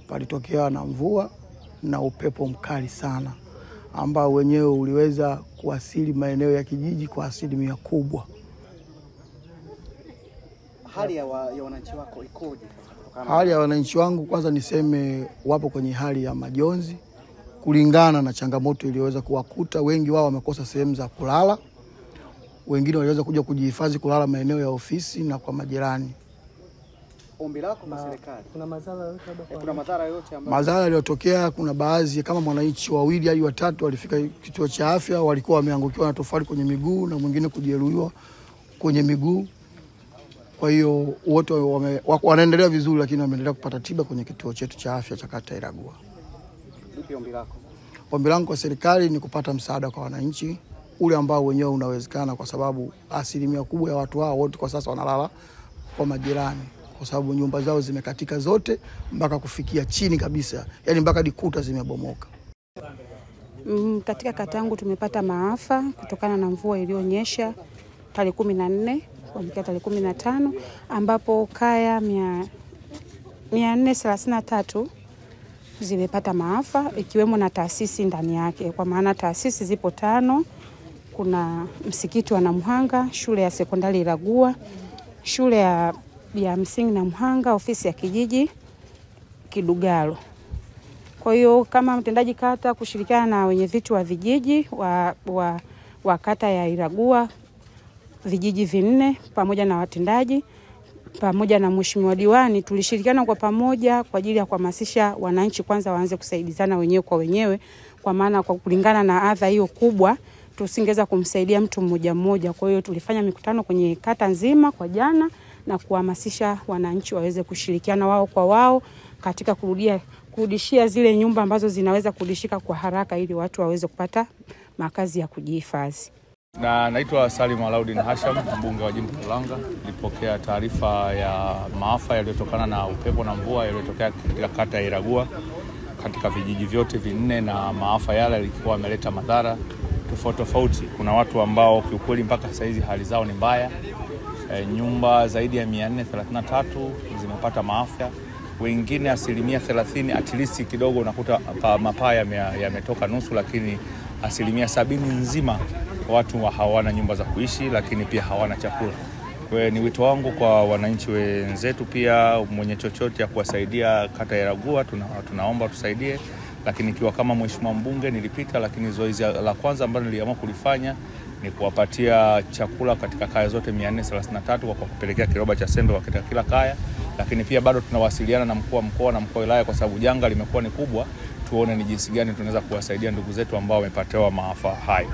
palitokea na mvua na upepo mkali sana ambao wenyewe uliweza kuasili maeneo ya kijiji kwa asilimia kubwa. Hali ya wananchi wako ikoje? Hali ya wananchi wangu kwanza niseme wapo kwenye hali ya majonzi kulingana na changamoto iliyoweza kuwakuta. Wengi wao wamekosa sehemu za kulala. Wengine waliweza kuja kujihifadhi kulala maeneo ya ofisi na kwa majirani. Ombi lako kwa serikali, kuna madhara yote ambayo madhara yaliyotokea? Kuna baadhi kama mwananchi wawili hadi watatu walifika kituo cha afya, walikuwa wameangukiwa na tofali kwenye miguu na mwingine kujeruhiwa kwenye miguu. Kwa hiyo wote wanaendelea vizuri, lakini wameendelea kupata tiba kwenye kituo chetu cha afya cha kata Iragua. Vipi ombi lako? Ombi langu kwa serikali ni kupata msaada kwa wananchi ule ambao wenyewe unawezekana, kwa sababu asilimia kubwa ya watu hao wote kwa sasa wanalala kwa majirani, kwa sababu nyumba zao zimekatika zote mpaka kufikia chini kabisa, yani mpaka dikuta zimebomoka. Katika kata yangu tumepata maafa kutokana na mvua iliyonyesha tarehe 14 kuamkia tarehe 15, ambapo kaya 433 zimepata maafa, ikiwemo na taasisi ndani yake. Kwa maana taasisi zipo 5. Kuna msikiti wa Namhanga, shule ya sekondari Iragua, shule ya msingi Namhanga, ofisi ya kijiji Kidugalo. Kwa hiyo kama mtendaji kata kushirikiana na wenye viti wa vijiji wa kata ya Iragua, vijiji 4 pamoja na watendaji pamoja na mheshimiwa diwani, tulishirikiana kwa pamoja kwa ajili ya kuhamasisha wananchi kwanza waanze kusaidizana wenyewe kwa wenyewe, kwa maana kwa kulingana na adha hiyo kubwa tusingeweza kumsaidia mtu mmoja mmoja. Kwa hiyo tulifanya mikutano kwenye kata nzima kwa jana na kuhamasisha wananchi waweze kushirikiana wao kwa wao katika kurudishia zile nyumba ambazo zinaweza kurudishika kwa haraka ili watu waweze kupata makazi ya kujihifadhi. Na naitwa Salim Alaudin Hasham, mbunge wa jimbo la Langa. Nilipokea taarifa ya maafa yaliyotokana na upepo na mvua yaliyotokea katika kata ya Iragua katika vijiji vyote 4, na maafa yale yalikuwa yameleta madhara tofauti. Kuna watu ambao kiukweli mpaka sasa hizi hali zao ni mbaya. Nyumba zaidi ya 433 zimepata maafa. Wengine asilimia 30 at least kidogo unakuta mapaa yametoka nusu, lakini asilimia 70 nzima watu hawana nyumba za kuishi, lakini pia hawana chakula. Kwa hiyo ni wito wangu kwa wananchi wenzetu pia, mwenye chochote ya kuwasaidia kata ya Iragua tunaomba tusaidie. Lakini ikiwa kama mheshimiwa mbunge nilipita, lakini zoezi la kwanza ambalo niliamua kulifanya ni kuwapatia chakula katika kaya zote 433 kwa kupelekea kiroba cha sembe katika kila kaya. Lakini pia bado tunawasiliana na mkuu wa mkoa na mkuu wa wilaya, kwa sababu janga limekuwa ni kubwa, tuone ni jinsi gani tunaweza kuwasaidia ndugu zetu ambao wamepatiwa maafa haya.